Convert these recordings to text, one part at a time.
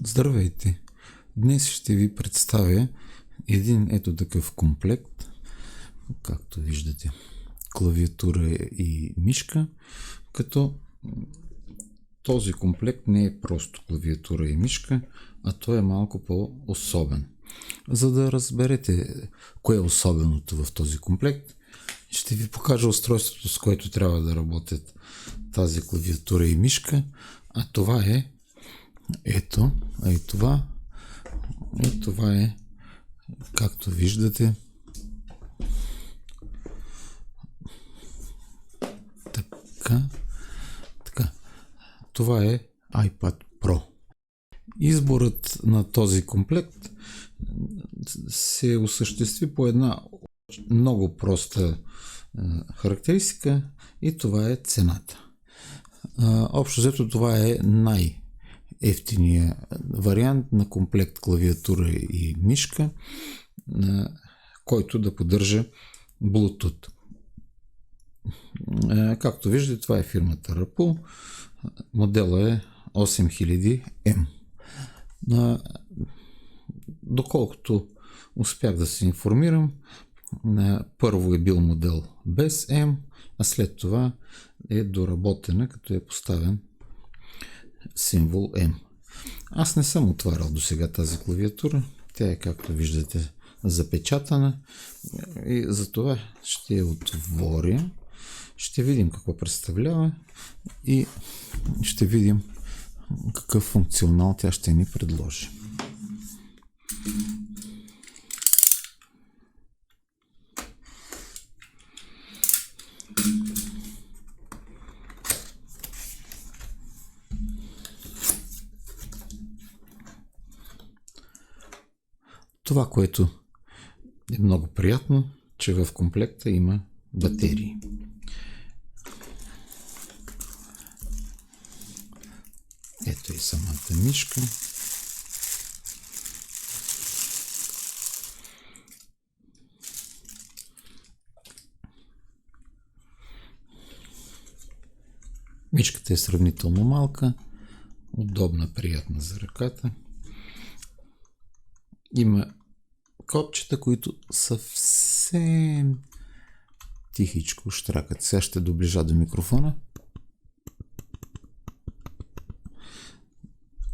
Здравейте! Днес ще ви представя един ето такъв комплект, както виждате, клавиатура и мишка, като този комплект не е просто клавиатура и мишка, а той е малко по-особен. За да разберете кое е особеното в този комплект, ще ви покажа устройството, с което трябва да работят тази клавиатура и мишка, а това е ето, и това е, както виждате, така, това е iPad Pro. Изборът на този комплект се осъществи по една много проста характеристика и това е цената. Общо взето това е най-евтиния вариант на комплект клавиатура и мишка, който да поддържа Bluetooth. Както виждате, това е фирмата Rapul. Модела е 8000M. Доколкото успях да се информирам, първо е бил модел без M, а след това е доработена, като е поставен символ M. Аз не съм отварял до сега тази клавиатура. Тя е, както виждате, запечатана и затова ще я отворя. Ще видим какво представлява и ще видим какъв функционал тя ще ни предложи. Това, което е много приятно, че в комплекта има батерии. Ето и самата мишка. Мишката е сравнително малка, удобна, приятна за ръката. Има копчета, които съвсем тихичко щракат. Сега ще доближа до микрофона.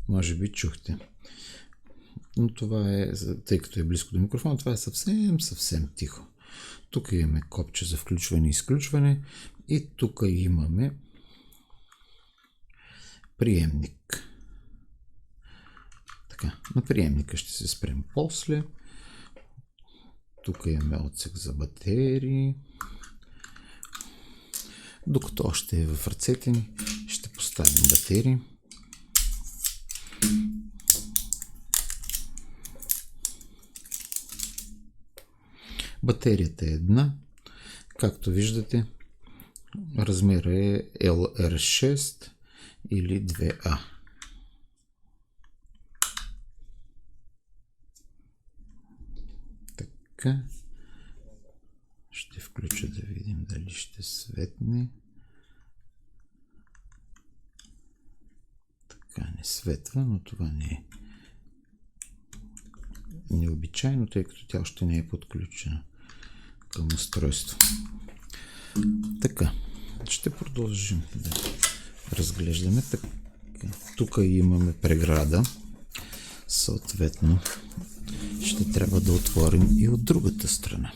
Може би чухте. Но това е, тъй като е близко до микрофона, това е съвсем тихо. Тук имаме копче за включване и изключване и тук имаме приемник. Така, на приемника ще се спрем после. Тук имаме отсек за батерии. Докато още е в ръцете ни, ще поставим батерии. Батерията е една. Както виждате, размерът е LR6 или 2A. Така. Ще включа да видим дали ще светне. Така, не светва, но това не е необичайно, тъй като тя още не е подключена към устройство. Така, ще продължим да разглеждаме. Така, тук имаме преграда. Съответно, ще трябва да отворим и от другата страна.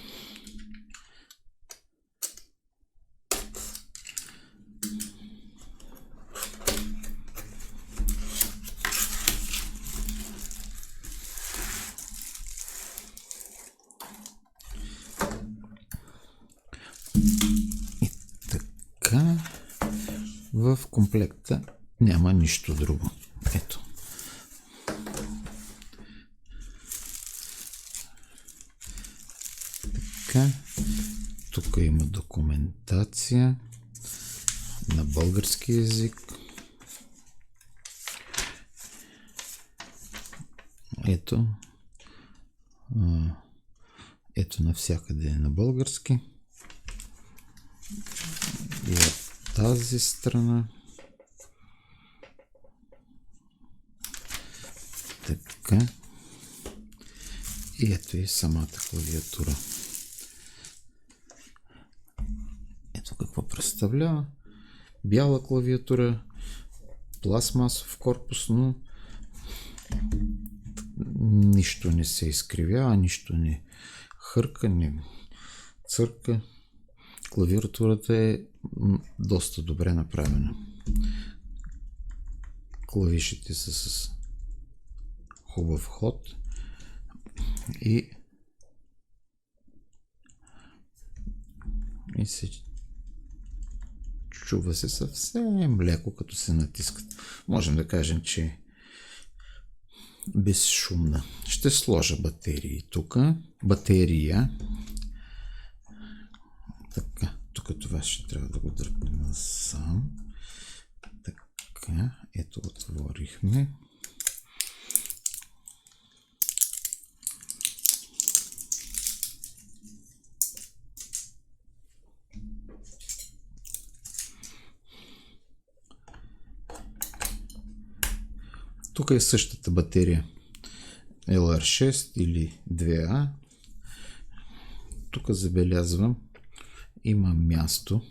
И така, в комплекта няма нищо друго. Ето. Така, тук има документация на български език. Ето навсякъде е на български. И от тази страна Така. И ето и самата клавиатура. Ето какво представлява. Бяла клавиатура, пластмасов корпус, но нищо не се изкривява, нищо не хърка, не църка. Клавиатурата е доста добре направена. Клавишите са с хубав ход и се чува се съвсем леко, като се натискат. Можем да кажем, че е безшумна. Ще сложа батерии тук. Батерия. Така, тук това ще трябва да го дръпнем насам. Така, ето отворихме. Тук е същата батерия LR6 или 2A. Тук забелязвам, има място,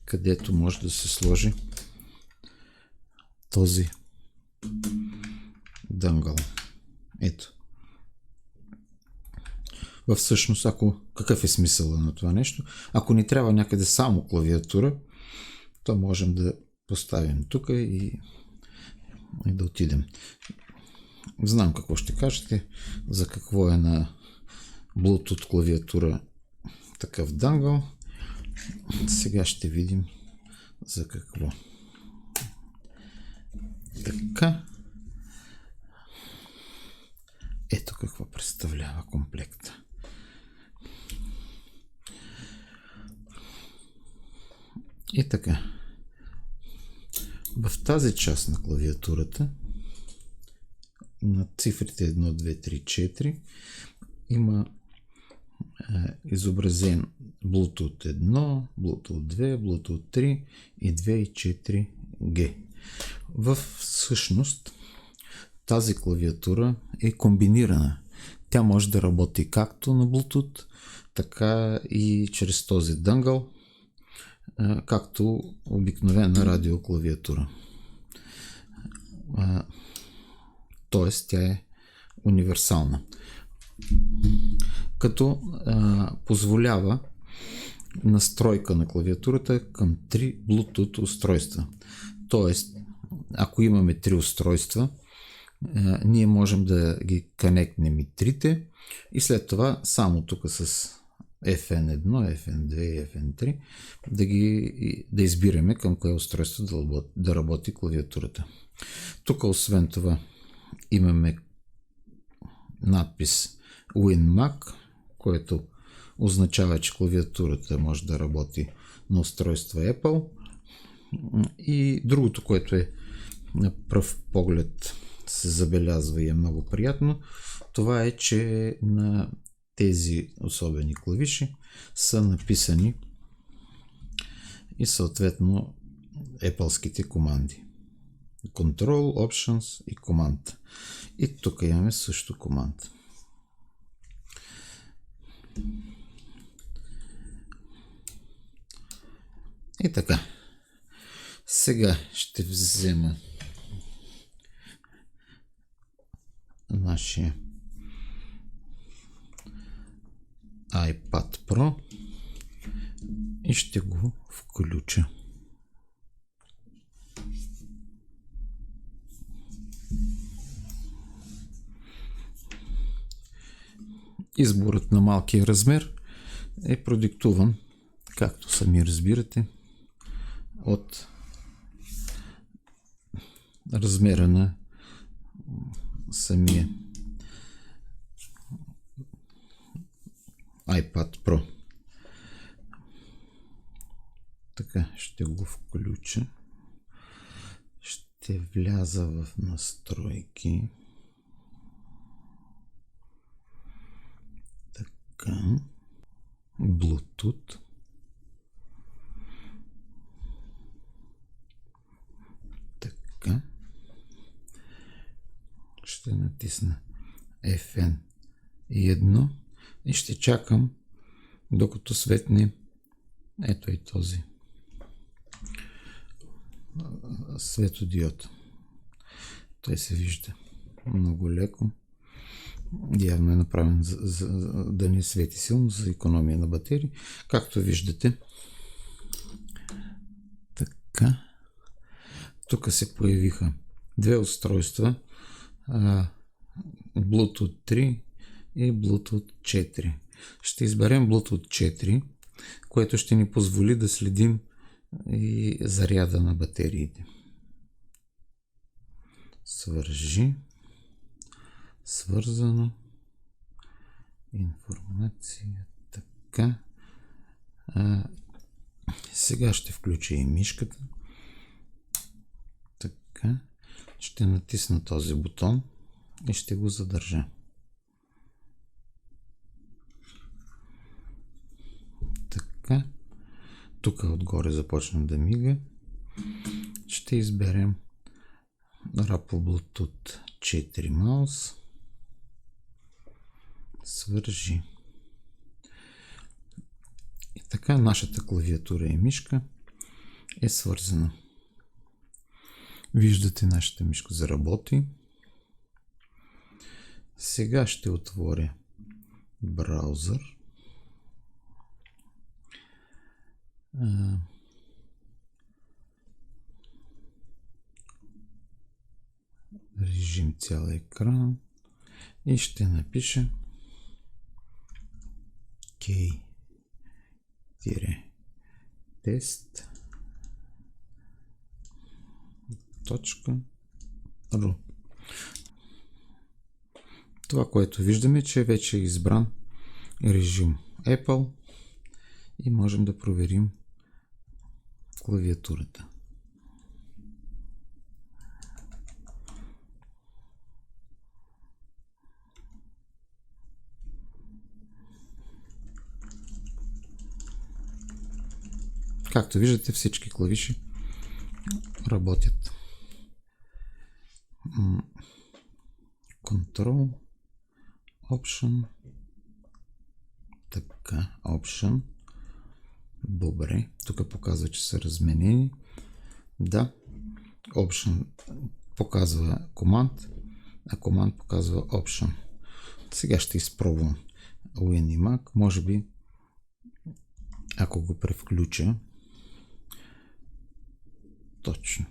където може да се сложи този дънгъл. Ето. Всъщност, какъв е смисъла на това нещо? Ако ни трябва някъде само клавиатура, то можем да поставим тук и да отидем. Знам какво ще кажете, за какво е на Bluetooth клавиатура такъв дънгъл. Сега ще видим за какво. Така. Ето какво представлява комплекта. И така. В тази част на клавиатурата, на цифрите 1, 2, 3, 4, има изобразен Bluetooth 1, Bluetooth 2, Bluetooth 3 и 2 и 4G. Всъщност тази клавиатура е комбинирана. Тя може да работи както на Bluetooth, така и чрез този дънгъл, както обикновена радиоклавиатура. Тоест тя е универсална. Като позволява настройка на клавиатурата към 3 Bluetooth устройства. Тоест, ако имаме 3 устройства, ние можем да ги конектнем и трите и след това само тук с FN1, FN2 и FN3 да избираме към кое устройство да работи клавиатурата. Тук освен това имаме надпис WinMac, което означава, че клавиатурата може да работи на устройство Apple. И другото, което е на пръв поглед се забелязва и е много приятно, това е, че на тези особени клавиши са написани и съответно Apple-ските команди. Control, Options и Command. И тук имаме също Command. И така. Сега ще взема нашия iPad Pro и ще го включа. Изборът на малкия размер е продиктуван, както сами разбирате, от размера на самия iPad Pro. Така, ще го включа. Ще вляза в настройки. Така. Bluetooth. Така. Ще натисна FN1 и ще чакам докато светне ето и този светодиод. Той се вижда много леко. Явно е направен да не свети силно, за икономия на батерии. Както виждате, така. Тук се появиха две устройства, Bluetooth 3 и Bluetooth 4. Ще изберем Bluetooth 4, което ще ни позволи да следим и заряда на батериите. Свържи. Свързано. Информация. Така. Сега ще включа и мишката. Така. Ще натисна този бутон и ще го задържа. Така. Тук отгоре започна да мига. Ще изберем Rappo Bluetooth 4 маус. Свържи. И така нашата клавиатура и мишка е свързана. Виждате, нашата мишка заработи. Сега ще отворя браузър. Режим цял екран и ще напиша k-test.ru. Това, което виждаме, че вече е избран режим Apple и можем да проверим клавиатурата. Както виждате, всички клавиши работят. Control, Option, така, Option, добре, тук показва, че са разменени. Да, Option показва Command, а Command показва Option. Сега ще изпробвам Win и Mac, може би, ако го превключа. Точно.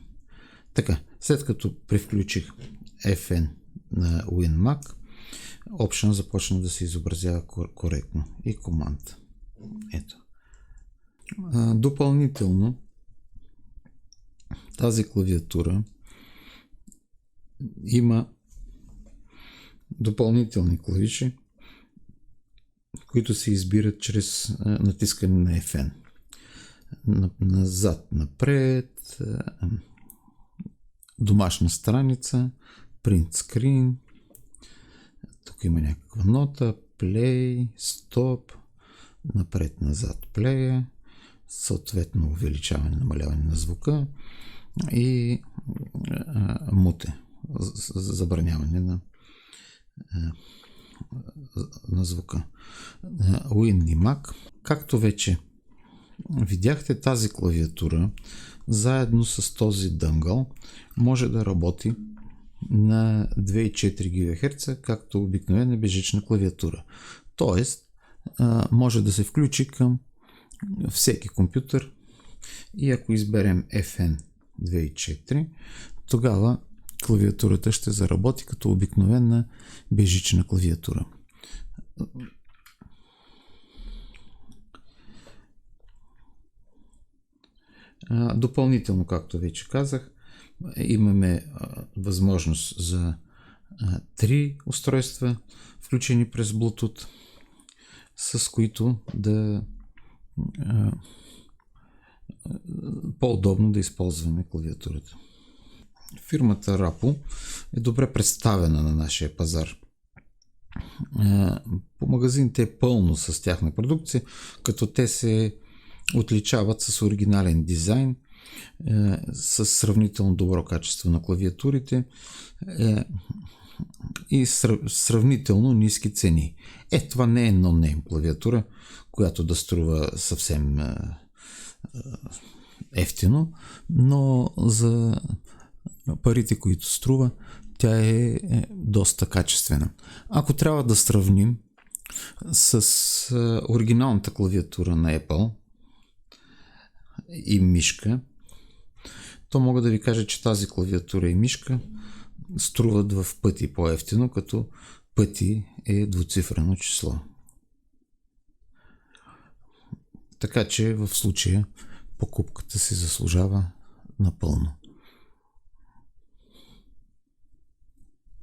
Така, след като превключих FN на WinMac, Option започна да се изобразява коректно и Command. Ето. Допълнително тази клавиатура има допълнителни клавиши, които се избират чрез натискане на FN. Назад, напред, домашна страница, print screen, тук има някаква нота, play, stop, напред, назад, play, съответно увеличаване, намаляване на звука и муте, забраняване на звука. Win и Mac, както вече видяхте, тази клавиатура заедно с този дънгъл може да работи на 2,4 ГГц, както обикновена безжична клавиатура. Тоест, може да се включи към всеки компютър и ако изберем FN 2.4, тогава клавиатурата ще заработи като обикновена безжична клавиатура. Допълнително, както вече казах, имаме възможност за 3 устройства, включени през Bluetooth, с които да по-удобно да използваме клавиатурата. Фирмата Rappo е добре представена на нашия пазар. По магазините е пълно с тяхна продукция, като те се отличават с оригинален дизайн, с сравнително добро качество на клавиатурите, и сравнително ниски цени. Това не е no-name клавиатура, която да струва съвсем ефтино, но за парите, които струва, тя е доста качествена. Ако трябва да сравним с оригиналната клавиатура на Apple и мишка, то мога да ви кажа, че тази клавиатура и мишка струват в пъти по-ефтино, като пъти е двуцифрено число. Така че в случая покупката се заслужава напълно.